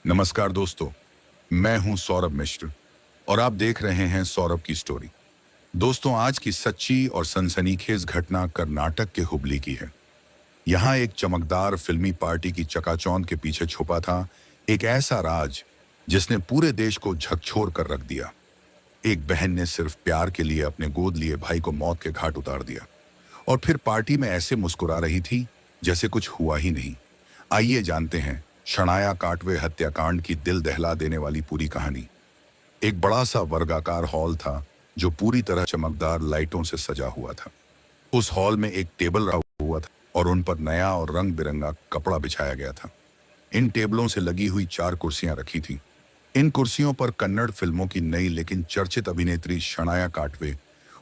नमस्कार दोस्तों, मैं हूं सौरभ मिश्र और आप देख रहे हैं सौरभ की स्टोरी। दोस्तों, आज की सच्ची और सनसनीखेज घटना कर्नाटक के हुबली की है। यहाँ एक चमकदार फिल्मी पार्टी की चकाचौंध के पीछे छुपा था एक ऐसा राज जिसने पूरे देश को झकझोर कर रख दिया। एक बहन ने सिर्फ प्यार के लिए अपने गोद लिए भाई को मौत के घाट उतार दिया और फिर पार्टी में ऐसे मुस्कुरा रही थी जैसे कुछ हुआ ही नहीं। आइए जानते हैं शनाया काटवे हत्याकांड की दिल दहला देने वाली पूरी कहानी। एक बड़ा सा वर्गाकार हॉल था जो पूरी तरह चमकदार लाइटों से सजा हुआ था। उस हॉल में एक टेबल रखा हुआ था और उन पर नया और रंग बिरंगा कपड़ा बिछाया गया था। इन टेबलों से लगी हुई 4 कुर्सियां रखी थीं। इन कुर्सियों पर कन्नड़ फिल्मों की नई लेकिन चर्चित अभिनेत्री शनाया काटवे,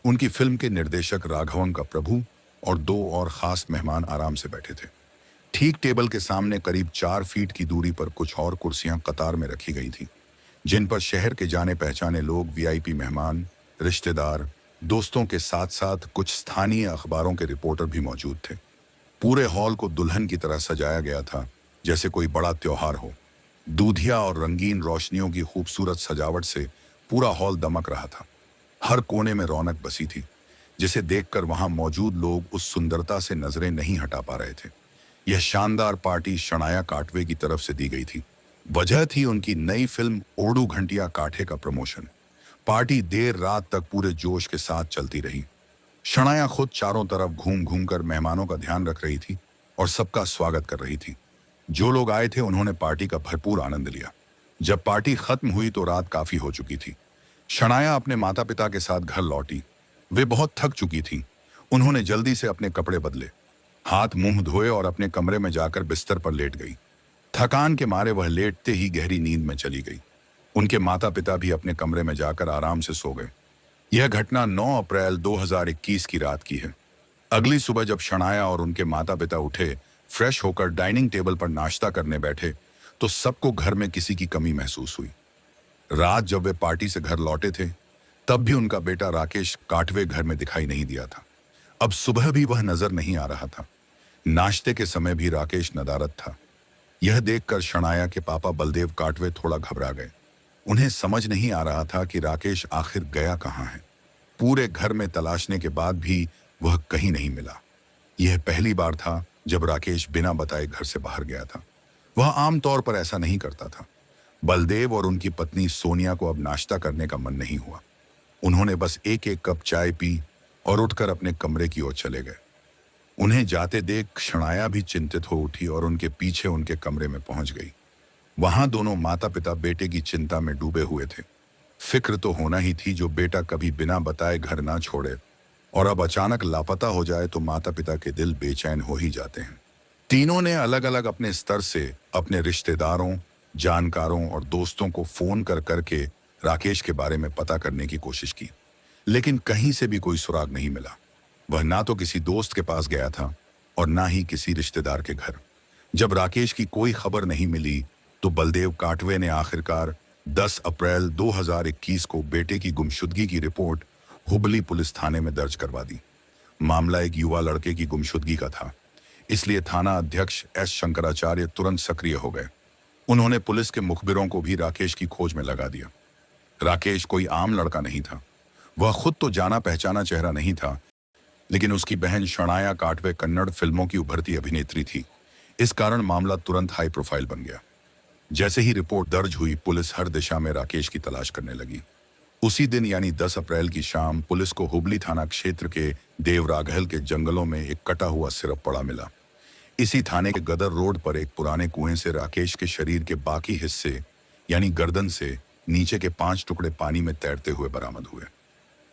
उनकी फिल्म के निर्देशक राघवन का प्रभु और 2 और खास मेहमान आराम से बैठे थे। ठीक टेबल के सामने करीब 4 फीट की दूरी पर कुछ और कुर्सियां कतार में रखी गई थीं, जिन पर शहर के जाने पहचाने लोग, वीआईपी मेहमान, रिश्तेदार, दोस्तों के साथ साथ कुछ स्थानीय अखबारों के रिपोर्टर भी मौजूद थे। पूरे हॉल को दुल्हन की तरह सजाया गया था, जैसे कोई बड़ा त्योहार हो। दूधिया और रंगीन रोशनियों की खूबसूरत सजावट से पूरा हॉल दमक रहा था। हर कोने में रौनक बसी थी, जिसे देखकर वहां मौजूद लोग उस सुंदरता से नजरें नहीं हटा पा रहे थे। यह शानदार पार्टी शनाया काटवे की तरफ से दी गई थी। वजह थी उनकी नई फिल्म ओडू घंटिया काठे का प्रमोशन। पार्टी देर रात तक पूरे जोश के साथ चलती रही। शनाया खुद चारों तरफ घूम घूम कर मेहमानों का ध्यान रख रही थी और सबका स्वागत कर रही थी। जो लोग आए थे उन्होंने पार्टी का भरपूर आनंद लिया। जब पार्टी खत्म हुई तो रात काफी हो चुकी थी। शनाया अपने माता पिता के साथ घर लौटी। वे बहुत थक चुकी थीं। उन्होंने जल्दी से अपने कपड़े बदले, हाथ मुंह धोए और अपने कमरे में जाकर बिस्तर पर लेट गई। थकान के मारे वह लेटते ही गहरी नींद में चली गई। उनके माता पिता भी अपने कमरे में जाकर आराम से सो गए। यह घटना 9 अप्रैल 2021 की रात की है। अगली सुबह जब शनाया और उनके माता पिता उठे, फ्रेश होकर डाइनिंग टेबल पर नाश्ता करने बैठे, तो सबको घर में किसी की कमी महसूस हुई। रात जब वे पार्टी से घर लौटे थे, तब भी उनका बेटा राकेश काटवे घर में दिखाई नहीं दिया था। अब सुबह भी वह नजर नहीं आ रहा था। नाश्ते के समय भी राकेश नदारद था। यह देखकर शनाया के पापा बलदेव काटवे थोड़ा घबरा गए। उन्हें समझ नहीं आ रहा था कि राकेश आखिर गया कहाँ है। पूरे घर में तलाशने के बाद भी वह कहीं नहीं मिला। यह पहली बार था जब राकेश बिना बताए घर से बाहर गया था। वह आमतौर पर ऐसा नहीं करता था। बलदेव और उनकी पत्नी सोनिया को अब नाश्ता करने का मन नहीं हुआ। उन्होंने बस एक एक कप चाय पी और उठकर अपने कमरे की ओर चले गए। उन्हें जाते देख शनाया भी चिंतित हो उठी और उनके पीछे उनके कमरे में पहुंच गई। वहां दोनों माता पिता बेटे की चिंता में डूबे हुए थे। फिक्र तो होना ही थी, जो बेटा कभी बिना बताए घर ना छोड़े और अब अचानक लापता हो जाए तो माता पिता के दिल बेचैन हो ही जाते हैं। तीनों ने अलग अलग अपने स्तर से अपने रिश्तेदारों, जानकारों और दोस्तों को फोन कर करके राकेश के बारे में पता करने की कोशिश की, लेकिन कहीं से भी कोई सुराग नहीं मिला। वह ना तो किसी दोस्त के पास गया था और ना ही किसी रिश्तेदार के घर। जब राकेश की कोई खबर नहीं मिली तो बलदेव काटवे ने आखिरकार 10 अप्रैल 2021 को बेटे की गुमशुदगी की रिपोर्ट हुबली पुलिस थाने में दर्ज करवा दी। मामला एक युवा लड़के की गुमशुदगी का था, इसलिए थाना अध्यक्ष एस शंकराचार्य तुरंत सक्रिय हो गए। उन्होंने पुलिस के मुखबिरों को भी राकेश की खोज में लगा दिया। राकेश कोई आम लड़का नहीं था। वह खुद तो जाना पहचाना चेहरा नहीं था, लेकिन उसकी बहन शनाया काटवे कन्नड़ फिल्मों की उभरती अभिनेत्री थी। इस कारण मामला तुरंत हाई प्रोफाइल बन गया। जैसे ही रिपोर्ट दर्ज हुई, पुलिस हर दिशा में राकेश की तलाश करने लगी। उसी दिन यानी 10 अप्रैल की शाम पुलिस को हुबली थाना क्षेत्र के देवराघल के जंगलों में एक कटा हुआ सिरप पड़ा मिला। इसी थाने के गदर रोड पर एक पुराने कुएं से राकेश के शरीर के बाकी हिस्से यानी गर्दन से नीचे के 5 टुकड़े पानी में तैरते हुए बरामद हुए।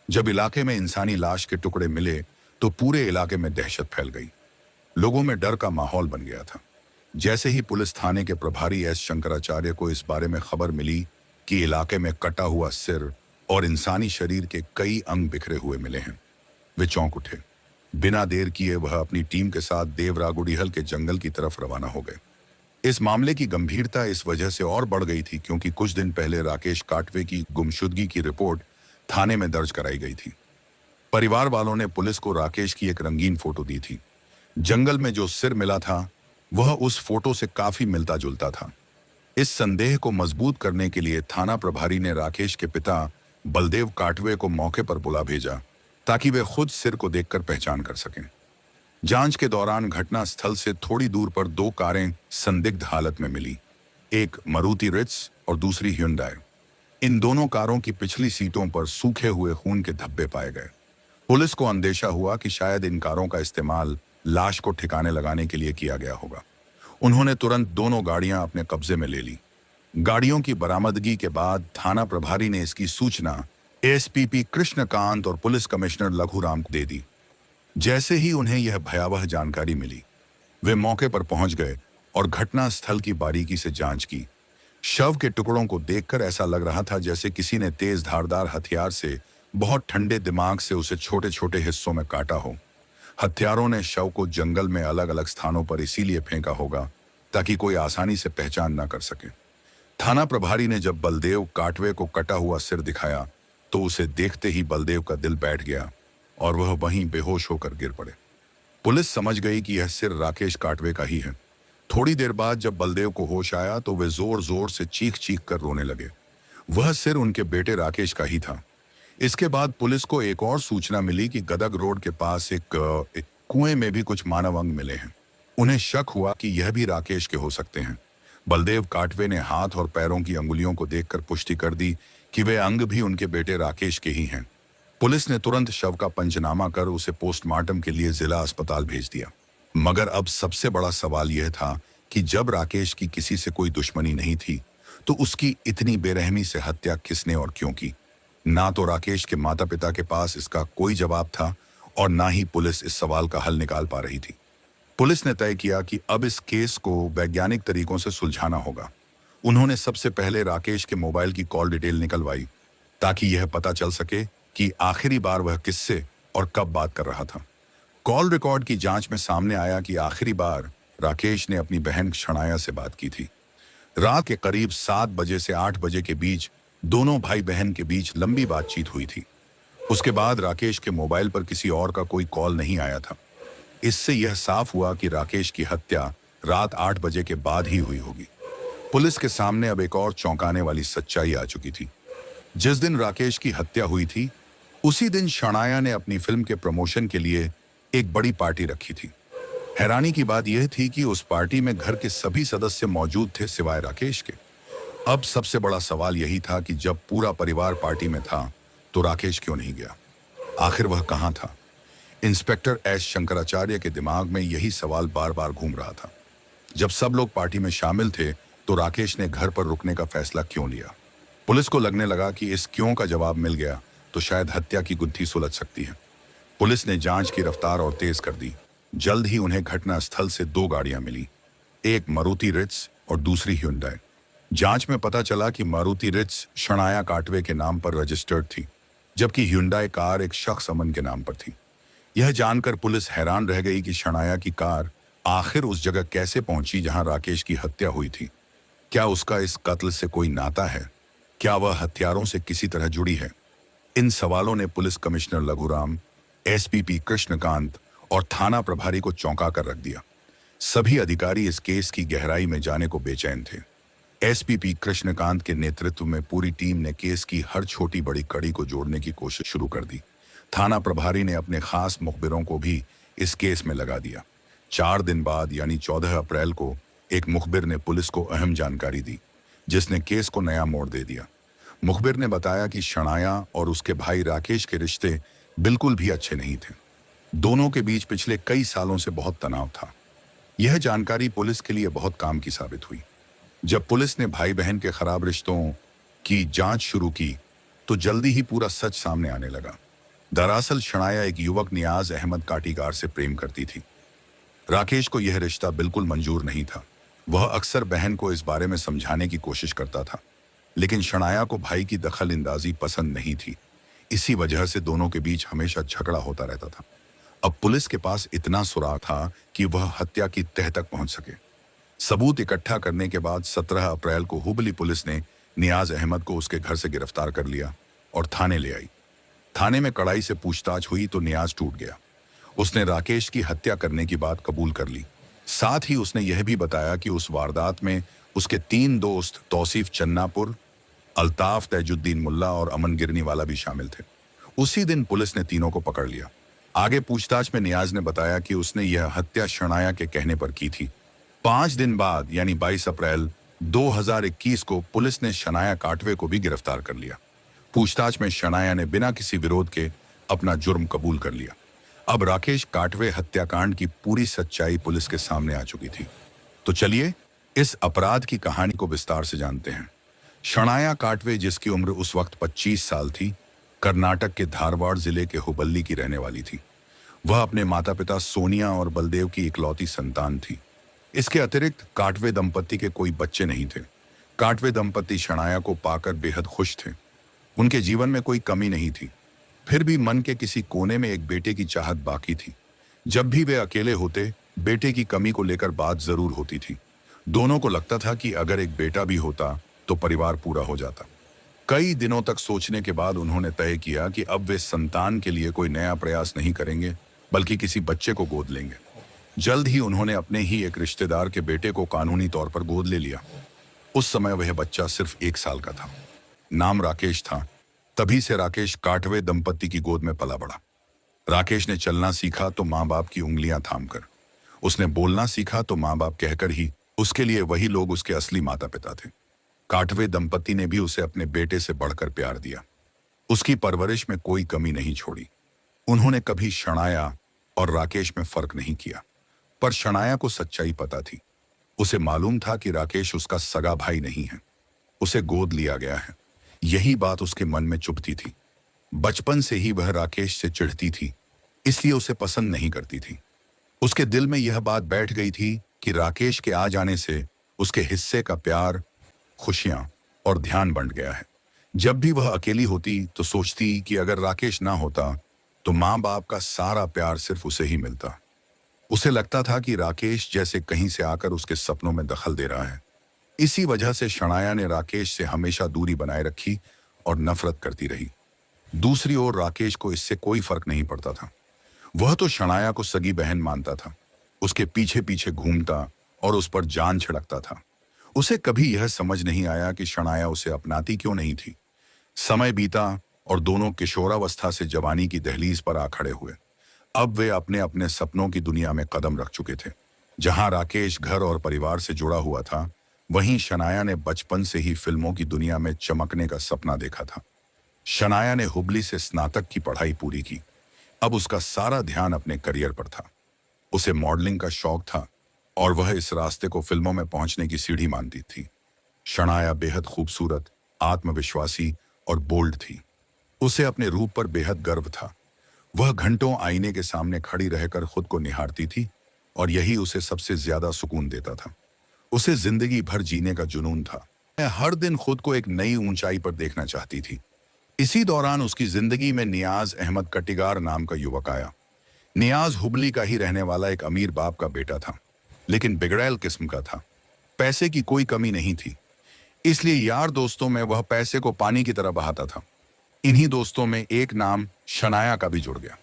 जब इलाके में इंसानी लाश के टुकड़े मिले तो पूरे इलाके में दहशत फैल गई। लोगों में डर का माहौल बन गया था। जैसे ही पुलिस थाने के प्रभारी एस शंकराचार्य को इस बारे में खबर मिली कि इलाके में कटा हुआ सिर और इंसानी शरीर के कई अंग बिखरे हुए मिले हैं, वे चौंक उठे। बिना देर किए वह अपनी टीम के साथ देवरागुड़ीहल के जंगल की तरफ रवाना हो गए। इस मामले की गंभीरता इस वजह से और बढ़ गई थी क्योंकि कुछ दिन पहले राकेश काटवे की गुमशुदगी की रिपोर्ट थाने में दर्ज कराई गई थी। परिवार वालों ने पुलिस को राकेश की एक रंगीन फोटो दी थी। जंगल में जो सिर मिला था वह उस फोटो से काफी मिलता जुलता था। इस संदेह को मजबूत करने के लिए थाना प्रभारी ने राकेश के पिता बलदेव काटवे को मौके पर बुला भेजा ताकि वे खुद सिर को देखकर पहचान कर सकें। जांच के दौरान घटना स्थल से थोड़ी दूर पर दो कारें संदिग्ध हालत में मिली, एक मारुति रिट्स और दूसरी ह्युंडई। इन दोनों कारों की पिछली सीटों पर सूखे हुए खून के धब्बे पाए गए। पुलिस को अंदेशा हुआ कि शायद इन कारों का इस्तेमाल लाश को ठिकाने लगाने के लिए किया गया होगा। उन्होंने तुरंत दोनों गाड़ियां अपने कब्जे में ले ली। गाड़ियों की बरामदगी के बाद थाना प्रभारी ने इसकी सूचना एसपीपी कृष्णकांत और पुलिस कमिश्नर लघुराम को दे दी। जैसे ही उन्हें यह भयावह जानकारी मिली, वे मौके पर पहुंच गए और घटना स्थल की बारीकी से जांच की। शव के टुकड़ों को देखकर ऐसा लग रहा था जैसे किसी ने तेज धारदार हथियार से बहुत ठंडे दिमाग से उसे छोटे छोटे हिस्सों में काटा हो। हत्यारों ने शव को जंगल में अलग अलग स्थानों पर इसीलिए फेंका होगा ताकि कोई आसानी से पहचान न कर सके। थाना प्रभारी ने जब बलदेव काटवे को कटा हुआ सिर दिखाया तो उसे देखते ही बलदेव का दिल बैठ गया और वह वहीं बेहोश होकर गिर पड़े। पुलिस समझ गई कि यह सिर राकेश काटवे का ही है। थोड़ी देर बाद जब बलदेव को होश आया तो वे जोर जोर से चीख चीख कर रोने लगे। वह सिर उनके बेटे राकेश का ही था। इसके बाद पुलिस को एक और सूचना मिली कि गदग रोड के पास एक कुएं में भी कुछ मानव अंग मिले हैं। उन्हें शक हुआ कि यह भी राकेश के हो सकते हैं। बलदेव काटवे ने हाथ और पैरों की अंगुलियों को देखकर पुष्टि कर दी कि वे अंग भी उनके बेटे राकेश के ही हैं। पुलिस ने तुरंत शव का पंचनामा कर उसे पोस्टमार्टम के लिए जिला अस्पताल भेज दिया। मगर अब सबसे बड़ा सवाल यह था कि जब राकेश की किसी से कोई दुश्मनी नहीं थी तो उसकी इतनी बेरहमी से हत्या किसने और क्यों की। ना तो राकेश के माता पिता के पास इसका कोई जवाब था और ना ही पुलिस इस सवाल का हल निकाल पा रही थी। पुलिस ने तय किया कि अब इस केस को वैज्ञानिक तरीकों से सुलझाना होगा। उन्होंने सबसे पहले राकेश के मोबाइल की कॉल डिटेल निकलवाई ताकि यह पता चल सके कि आखिरी बार वह किससे और कब बात कर रहा था। कॉल रिकॉर्ड की जांच में सामने आया कि आखिरी बार राकेश ने अपनी बहन शनाया से बात की थी। रात के करीब 7 बजे से 8 बजे के बीच दोनों भाई बहन के बीच लंबी बातचीत हुई थी। उसके बाद राकेश के मोबाइल पर किसी और का कोई कॉल नहीं आया था। इससे यह साफ हुआ कि राकेश की हत्या रात 8 बजे के बाद ही हुई होगी। पुलिस के सामने अब एक और चौंकाने वाली सच्चाई आ चुकी थी। जिस दिन राकेश की हत्या हुई थी उसी दिन शनाया ने अपनी फिल्म के प्रमोशन के लिए एक बड़ी पार्टी रखी थी। हैरानी की बात यह थी कि उस पार्टी में घर के सभी सदस्य मौजूद थे सिवाय राकेश के। अब सबसे बड़ा सवाल यही था कि जब पूरा परिवार पार्टी में था तो राकेश क्यों नहीं गया? आखिर वह कहां था? इंस्पेक्टर एस शंकराचार्य के दिमाग में यही सवाल बार बार घूम रहा था। जब सब लोग पार्टी में शामिल थे तो राकेश ने घर पर रुकने का फैसला क्यों लिया? पुलिस को लगने लगा कि इस क्यों का जवाब मिल गया तो शायद हत्या की गुत्थी सुलझ सकती है। पुलिस ने जांच की रफ्तार और तेज कर दी। जल्द ही उन्हें घटना स्थल से 2 गाड़ियां मिली, एक मारुति रिट्स और दूसरी ह्युंडई। जांच में पता चला कि मारुति रिट्स शनाया काटवे के नाम पर रजिस्टर्ड थी, जबकि ह्युंडई कार एक शख्स अमन के नाम पर थी। यह जानकर पुलिस हैरान रह गई कि शनाया की कार आखिर उस जगह कैसे पहुंची जहां राकेश की हत्या हुई थी। क्या उसका इस कत्ल से कोई नाता है? क्या वह हत्यारों से किसी तरह जुड़ी है? इन सवालों ने पुलिस कमिश्नर लघुराम, एसपीपी कृष्णकांत और थाना प्रभारी को चौंका कर रख दिया। सभी अधिकारी इस केस की गहराई में जाने को बेचैन थे। एसपीपी कृष्णकांत के नेतृत्व में पूरी टीम ने केस की हर छोटी बड़ी कड़ी को जोड़ने की कोशिश शुरू कर दी। थाना प्रभारी ने अपने खास मुखबिरों को भी इस केस में लगा दिया। 4 दिन बाद यानी 14 अप्रैल को एक मुखबिर ने पुलिस को अहम जानकारी दी जिसने केस को नया मोड़ दे दिया। मुखबिर ने बताया कि शनाया और उसके भाई राकेश के रिश्ते बिल्कुल भी अच्छे नहीं थे। दोनों के बीच पिछले कई सालों से बहुत तनाव था। यह जानकारी पुलिस के लिए बहुत काम की साबित हुई। जब पुलिस ने भाई बहन के खराब रिश्तों की जांच शुरू की तो जल्दी ही पूरा सच सामने आने लगा। दरअसल शनाया एक युवक नियाज अहमद काटीगार से प्रेम करती थी। राकेश को यह रिश्ता बिल्कुल मंजूर नहीं था। वह अक्सर बहन को इस बारे में समझाने की कोशिश करता था, लेकिन शनाया को भाई की दखल अंदाजी पसंद नहीं थी। इसी वजह से दोनों के बीच हमेशा झगड़ा होता रहता था। अब पुलिस के पास इतना सुराग था कि वह हत्या की तह तक पहुंच सके। सबूत इकट्ठा करने के बाद 17 अप्रैल को हुबली पुलिस ने नियाज अहमद को उसके घर से गिरफ्तार कर लिया और थाने ले आई। थाने में कड़ाई से पूछताछ हुई तो नियाज टूट गया। उसने राकेश की हत्या करने की बात कबूल कर ली। साथ ही उसने यह भी बताया कि उस वारदात में उसके 3 दोस्त तौसीफ चन्नापुर, अल्ताफ तैजुद्दीन मुल्ला और अमन गिरनीवाला भी शामिल थे। उसी दिन पुलिस ने तीनों को पकड़ लिया। आगे पूछताछ में नियाज ने बताया कि उसने यह हत्या शनाया के कहने पर की थी। 5 दिन बाद यानी 22 अप्रैल 2021 को पुलिस ने शनाया काटवे को भी गिरफ्तार कर लिया। पूछताछ में शनाया ने बिना किसी विरोध के अपना जुर्म कबूल कर लिया। अब राकेश काटवे हत्याकांड की पूरी सच्चाई पुलिस के सामने आ चुकी थी। तो चलिए इस अपराध की कहानी को विस्तार से जानते हैं। शनाया काटवे, जिसकी उम्र उस वक्त 25 साल थी, कर्नाटक के धारवाड़ जिले के हुबल्ली की रहने वाली थी। वह अपने माता पिता सोनिया और बलदेव की इकलौती संतान थी। इसके अतिरिक्त काटवे दंपत्ति के कोई बच्चे नहीं थे। काटवे दंपत्ति शनाया को पाकर बेहद खुश थे। उनके जीवन में कोई कमी नहीं थी। फिर भी मन के किसी कोने में एक बेटे की चाहत बाकी थी। जब भी वे अकेले होते, बेटे की कमी को लेकर बात जरूर होती थी। दोनों को लगता था कि अगर एक बेटा भी होता तो परिवार पूरा हो जाता। कई दिनों तक सोचने के बाद उन्होंने तय किया कि अब वे संतान के लिए कोई नया प्रयास नहीं करेंगे, बल्कि किसी बच्चे को गोद लेंगे। जल्द ही उन्होंने अपने ही एक रिश्तेदार के बेटे को कानूनी तौर पर गोद ले लिया। उस समय वह बच्चा सिर्फ 1 साल का था। नाम राकेश था। तभी से राकेश काटवे दंपत्ति की गोद में पला बढ़ा। राकेश ने चलना सीखा तो माँ बाप की उंगलियां थामकर। उसने बोलना सीखा तो माँ बाप कहकर ही। उसके लिए वही लोग उसके असली माता पिता थे। काटवे दंपत्ति ने भी उसे अपने बेटे से बढ़कर प्यार दिया। उसकी परवरिश में कोई कमी नहीं छोड़ी। उन्होंने कभी शनाया और राकेश में फर्क नहीं किया। पर शनाया को सच्चाई पता थी। उसे मालूम था कि राकेश उसका सगा भाई नहीं है, उसे गोद लिया गया है। यही बात उसके मन में चुभती थी। बचपन से ही वह राकेश से चिढ़ती थी, इसलिए उसे पसंद नहीं करती थी। उसके दिल में यह बात बैठ गई थी कि राकेश के आ जाने से उसके हिस्से का प्यार, खुशियां और ध्यान बंट गया है। जब भी वह अकेली होती तो सोचती कि अगर राकेश ना होता तो माँ बाप का सारा प्यार सिर्फ उसे ही मिलता। उसे लगता था कि राकेश जैसे कहीं से आकर उसके सपनों में दखल दे रहा है। इसी वजह से शनाया ने राकेश से हमेशा दूरी बनाए रखी और नफरत करती रही। दूसरी ओर राकेश को इससे कोई फर्क नहीं पड़ता था। वह तो शनाया को सगी बहन मानता था, उसके पीछे पीछे घूमता और उस पर जान छिड़कता था। उसे कभी यह समझ नहीं आया कि शनाया उसे अपनाती क्यों नहीं थी। समय बीता और दोनों किशोरावस्था से जवानी की दहलीज पर आ खड़े हुए। अब वे अपने अपने सपनों की दुनिया में कदम रख चुके थे। जहां राकेश घर और परिवार से जुड़ा हुआ था, वहीं शनाया ने बचपन से ही फिल्मों की दुनिया में चमकने का सपना देखा था। शनाया ने हुबली से स्नातक की पढ़ाई पूरी की। अब उसका सारा ध्यान अपने करियर पर था। उसे मॉडलिंग का शौक था और वह इस रास्ते को फिल्मों में पहुंचने की सीढ़ी मानती थी। शनाया बेहद खूबसूरत, आत्मविश्वासी और बोल्ड थी। उसे अपने रूप पर बेहद गर्व था। वह घंटों आईने के सामने खड़ी रहकर खुद को निहारती थी और यही उसे सबसे ज्यादा सुकून देता था। उसे जिंदगी भर जीने का जुनून था। वह हर दिन खुद को एक नई ऊंचाई पर देखना चाहती थी। इसी दौरान उसकी जिंदगी में नियाज अहमद कटिगार नाम का युवक आया। नियाज हुबली का ही रहने वाला एक अमीर बाप का बेटा था, लेकिन बिगड़ैल किस्म का था। पैसे की कोई कमी नहीं थी, इसलिए यार दोस्तों में वह पैसे को पानी की तरह बहाता था। इन्हीं दोस्तों में एक नाम शनाया का भी जुड़ गया।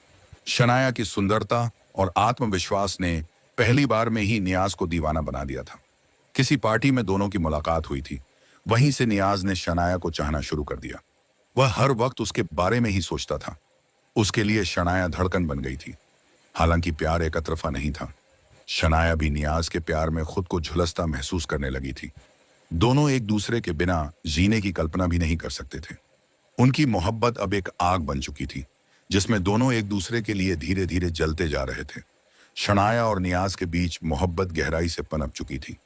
शनाया की सुंदरता और आत्मविश्वास ने पहली बार में ही नियाज को दीवाना बना दिया था। किसी पार्टी में दोनों की मुलाकात हुई थी। वहीं से नियाज ने शनाया को चाहना शुरू कर दिया। वह हर वक्त उसके बारे में ही सोचता था। उसके लिए शनाया धड़कन बन गई थी। हालांकि प्यार एक तरफा नहीं था। शनाया भी नियाज के प्यार में खुद को झुलसता महसूस करने लगी थी। दोनों एक दूसरे के बिना जीने की कल्पना भी नहीं कर सकते थे। उनकी मोहब्बत अब एक आग बन चुकी थी, जिसमें दोनों एक दूसरे के लिए धीरे धीरे जलते जा रहे थे। शनाया और नियाज के बीच मोहब्बत गहराई से पनप चुकी थी।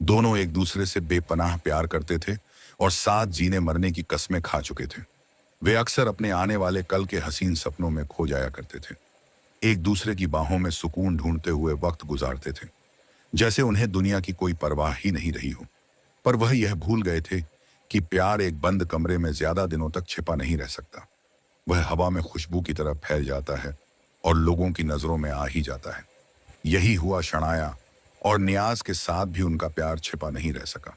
दोनों एक दूसरे से बेपनाह प्यार करते थे और साथ जीने मरने की कस्में खा चुके थे। वे अक्सर अपने आने वाले कल के हसीन सपनों में खो जाया करते थे। एक दूसरे की बाहों में सुकून ढूंढते हुए वक्त गुजारते थे, जैसे उन्हें दुनिया की कोई परवाह ही नहीं रही हो। पर वह यह भूल गए थे कि प्यार एक बंद कमरे में ज्यादा दिनों तक छिपा नहीं रह सकता। वह हवा में खुशबू की तरह फैल जाता है और लोगों की नजरों में आ ही जाता है। यही हुआ शनाया और नियाज के साथ भी उनका प्यार छिपा नहीं रह सका।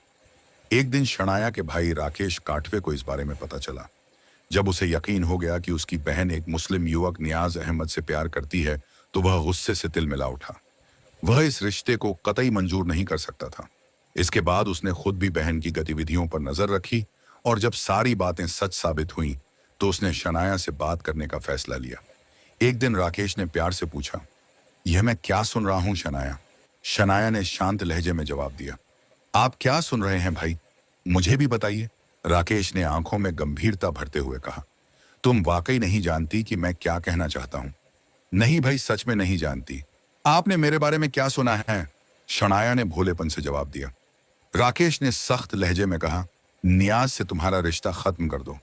एक दिन शनाया के भाई राकेश काटवे को इस बारे में पता चला। जब उसे यकीन हो गया कि उसकी बहन एक मुस्लिम युवक नियाज अहमद से प्यार करती है, तो वह गुस्से से तिलमिला उठा। वह इस रिश्ते को कतई मंजूर नहीं कर सकता था। इसके बाद उसने खुद भी बहन की गतिविधियों पर नजर रखी और जब सारी बातें सच साबित हुई तो उसने शनाया से बात करने का फैसला लिया। एक दिन राकेश ने प्यार से पूछा, यह मैं क्या सुन रहा हूं शनाया? शनाया ने शांत लहजे में जवाब दिया, आप क्या सुन रहे हैं भाई? मुझे भी बताइए। राकेश ने आंखों में गंभीरता भरते हुए कहा, तुम वाकई नहीं जानती कि मैं क्या कहना चाहता हूं। नहीं भाई, सच में नहीं जानती। आपने मेरे बारे में क्या सुना है? शनाया ने भोलेपन से जवाब दिया। राकेश ने सख्त लहजे में कहा, नियाज से तुम्हारा रिश्ता खत्म कर दो,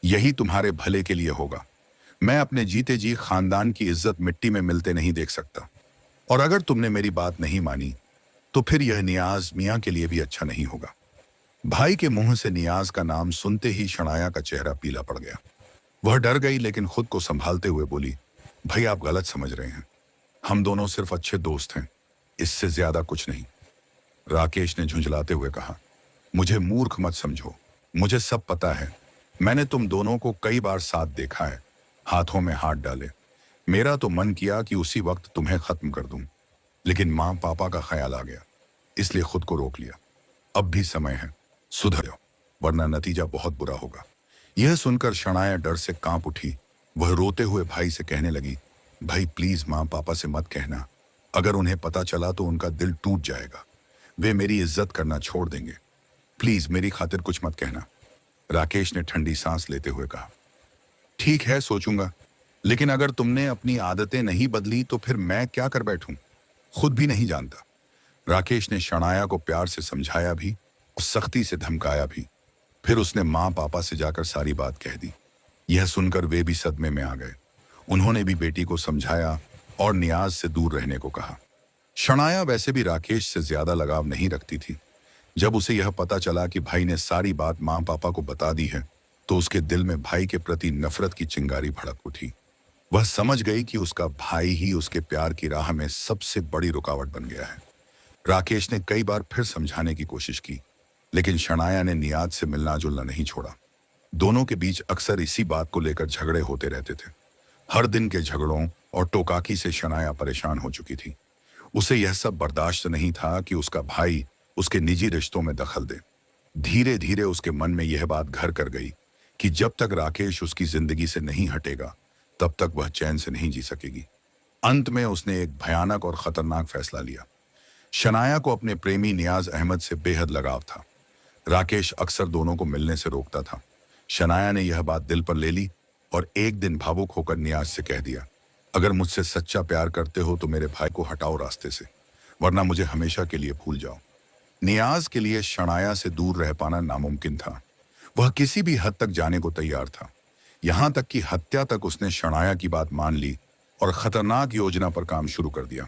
यही तुम्हारे भले के लिए होगा। मैं अपने जीते जी खानदान की इज्जत मिट्टी में मिलते नहीं देख सकता, और अगर तुमने मेरी बात नहीं मानी तो फिर यह नियाज मियाँ के लिए भी अच्छा नहीं होगा। भाई के मुंह से नियाज का नाम सुनते ही शनाया का चेहरा पीला पड़ गया। वह डर गई लेकिन खुद को संभालते हुए बोली, भाई आप गलत समझ रहे हैं, हम दोनों सिर्फ अच्छे दोस्त हैं, इससे ज्यादा कुछ नहीं। राकेश ने झुंझलाते हुए कहा, मुझे मूर्ख मत समझो, मुझे सब पता है। मैंने तुम दोनों को कई बार साथ देखा है, हाथों में हाथ डाले। मेरा तो मन किया कि उसी वक्त तुम्हें खत्म कर दूं, लेकिन माँ पापा का ख्याल आ गया, इसलिए खुद को रोक लिया। अब भी समय है, सुधर जाओ, वरना नतीजा बहुत बुरा होगा। यह सुनकर शनाया डर से कांप उठी। वह रोते हुए भाई से कहने लगी, भाई प्लीज माँ पापा से मत कहना, अगर उन्हें पता चला तो उनका दिल टूट जाएगा, वे मेरी इज्जत करना छोड़ देंगे। प्लीज मेरी खातिर कुछ मत कहना। राकेश ने ठंडी सांस लेते हुए कहा, ठीक है सोचूंगा, लेकिन अगर तुमने अपनी आदतें नहीं बदली तो फिर मैं क्या कर बैठूं, खुद भी नहीं जानता। राकेश ने शनाया को प्यार से समझाया भी और सख्ती से धमकाया भी। फिर उसने माँ पापा से जाकर सारी बात कह दी। यह सुनकर वे भी सदमे में आ गए। उन्होंने भी बेटी को समझाया और नियाज से दूर रहने को कहा। शनाया वैसे भी राकेश से ज्यादा लगाव नहीं रखती थी। जब उसे यह पता चला कि भाई ने सारी बात माँ पापा को बता दी है तो उसके दिल में भाई के प्रति नफरत की चिंगारी भड़क उठी। वह समझ गई कि उसका भाई ही उसके प्यार की राह में सबसे बड़ी रुकावट बन गया है। राकेश ने कई बार फिर समझाने की कोशिश की, लेकिन शनाया ने नियाज से मिलना जुलना नहीं छोड़ा। दोनों के बीच अक्सर इसी बात को लेकर झगड़े होते रहते थे। हर दिन के झगड़ों और टोकाकी से शनाया परेशान हो चुकी थी। उसे यह सब बर्दाश्त नहीं था कि उसका भाई उसके निजी रिश्तों में दखल दे। धीरे धीरे उसके मन में यह बात घर कर गई कि जब तक राकेश उसकी जिंदगी से नहीं हटेगा तब तक वह चैन से नहीं जी सकेगी। अंत में उसने एक भयानक और खतरनाक फैसला लिया। शनाया को अपने प्रेमी नियाज अहमद से बेहद लगाव था। राकेश अक्सर दोनों को मिलने से रोकता था। शनाया ने यह बात दिल पर ले ली और एक दिन भावुक होकर नियाज से कह दिया, अगर मुझसे सच्चा प्यार करते हो तो मेरे भाई को हटाओ रास्ते से, वरना मुझे हमेशा के लिए भूल जाओ। नियाज के लिए शनाया से दूर रह पाना नामुमकिन था। वह किसी भी हद तक जाने को तैयार था, यहां तक कि हत्या तक उसने शनाया की बात मान ली और खतरनाक योजना पर काम शुरू कर दिया।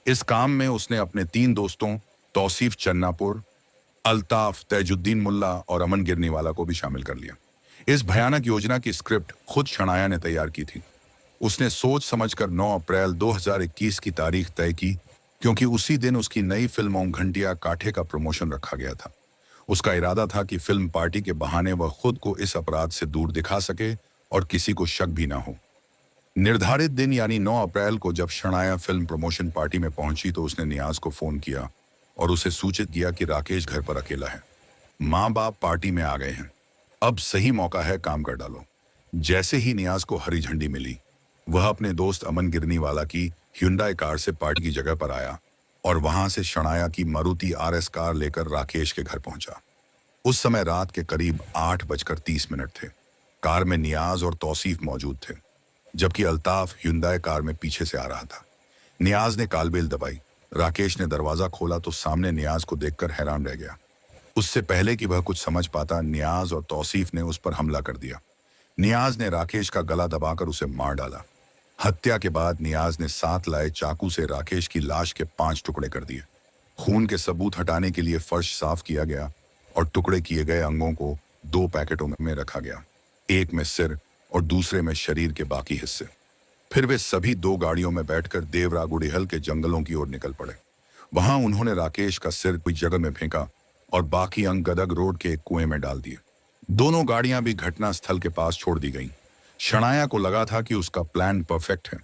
इस काम में उसने अपने 3 दोस्तों तौसीफ चन्नापुर, अल्ताफ तैजुद्दीन मुल्ला और अमन गिरनीवाला को भी शामिल कर लिया। इस भयानक योजना की स्क्रिप्ट खुद शनाया ने तैयार की थी। उसने सोच समझकर 9 अप्रैल 2021 की तारीख तय की, क्योंकि उसी दिन उसकी नई फिल्म ओम घंटिया काठे का प्रमोशन रखा गया था। उसका इरादा था कि फिल्म पार्टी के बहाने वह खुद को इस अपराध से दूर दिखा सके और किसी को शक भी ना हो। निर्धारित दिन यानी 9 अप्रैल को जब शनाया फिल्म प्रमोशन पार्टी में पहुंची तो उसने नियाज को फोन किया और उसे सूचित किया कि राकेश घर पर अकेला है, माँ बाप पार्टी में आ गए हैं, अब सही मौका है, काम कर डालो। जैसे ही नियाज को हरी झंडी मिली, वह अपने दोस्त अमन गिरनीवाला की ह्युंडई कार से पार्टी की जगह पर आया और वहां से शनाया की मारुति RS कार लेकर राकेश के घर पहुंचा। उस समय रात के करीब 8:30 थे। कार में नियाज और तौसीफ मौजूद थे, जबकि अल्ताफ ह्युंडई कार में पीछे से आ रहा था। नियाज ने कालबेल दबाई। राकेश ने दरवाजा खोला तो सामने नियाज को देखकर हैरान रह गया। उससे पहले कि वह कुछ समझ पाता, नियाज और तौसीफ ने उस पर हमला कर दिया। नियाज ने राकेश का गला दबाकर उसे मार डाला। हत्या के बाद नियाज ने साथ लाए चाकू से राकेश की लाश के 5 टुकड़े कर दिए। खून के सबूत हटाने के लिए फर्श साफ किया गया और टुकड़े किए गए अंगों को 2 पैकेटों में रखा गया, एक में सिर और दूसरे में शरीर के बाकी हिस्से। फिर वे सभी 2 गाड़ियों में बैठकर देवरा गुड़िहल के जंगलों की ओर निकल पड़े। वहां उन्होंने राकेश का सिर कोई जगह में फेंका और बाकी अंग गदग रोड के एक कुएं में डाल दिए। दोनों गाड़ियां भी घटना स्थल के पास छोड़ दी गईं। शनाया को लगा था कि उसका प्लान परफेक्ट है,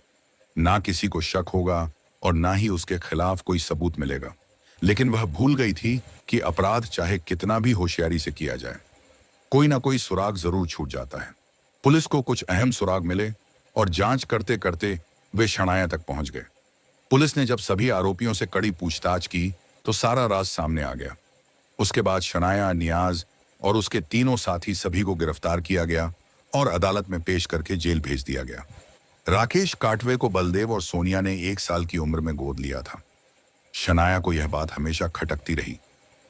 ना किसी को शक होगा और ना ही उसके खिलाफ कोई सबूत मिलेगा। लेकिन वह भूल गई थी कि अपराध चाहे कितना भी होशियारी से किया जाए, कोई ना कोई सुराग जरूर छूट जाता है। पुलिस को कुछ अहम सुराग मिले और जांच करते करते वे शनाया तक पहुंच गए। पुलिस ने जब सभी आरोपियों से कड़ी पूछताछ की तो सारा राज सामने आ गया। उसके बाद शनाया, नियाज और उसके तीनों साथी सभी को गिरफ्तार किया गया और अदालत में पेश करके जेल भेज दिया गया। राकेश काटवे को बलदेव और सोनिया ने 1 साल की उम्र में गोद लिया था। शनाया को यह बात हमेशा खटकती रही।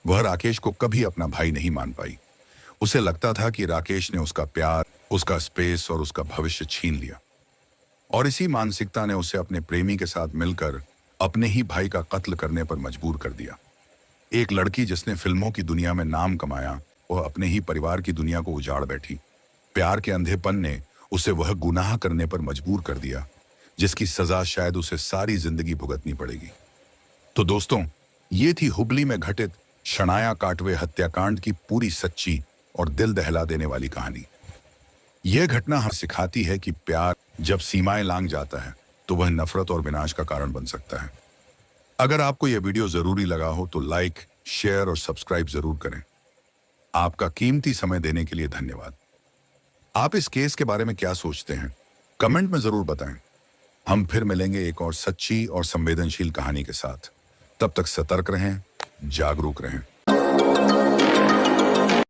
वह राकेश को कभी अपना भाई नहीं मान पाई। उसे लगता था कि राकेश ने उसका प्यार, उसका स्पेस और उसका भविष्य छीन लिया। और इसी मानसिकता ने उसे अपने प्रेमी के साथ मिलकर अपने ही भाई का कत्ल करने पर मजबूर कर दिया। एक लड़की जिसने फिल्मों की दुनिया में नाम कमाया, वह अपने ही परिवार की दुनिया को उजाड़ बैठी। प्यार के अंधेपन ने उसे वह गुनाह करने पर मजबूर कर दिया जिसकी सजा शायद उसे सारी जिंदगी भुगतनी पड़ेगी। तो दोस्तों, ये थी हुबली में घटित शनाया काटवे हत्याकांड की पूरी सच्ची और दिल दहला देने वाली कहानी। यह घटना हमें सिखाती है कि प्यार जब सीमाएं लांघ जाता है तो वह नफरत और विनाश का कारण बन सकता है। अगर आपको यह वीडियो जरूरी लगा हो तो लाइक, शेयर और सब्सक्राइब जरूर करें। आपका कीमती समय देने के लिए धन्यवाद। आप इस केस के बारे में क्या सोचते हैं, कमेंट में जरूर बताएं। हम फिर मिलेंगे एक और सच्ची और संवेदनशील कहानी के साथ। तब तक सतर्क रहें, जागरूक रहें।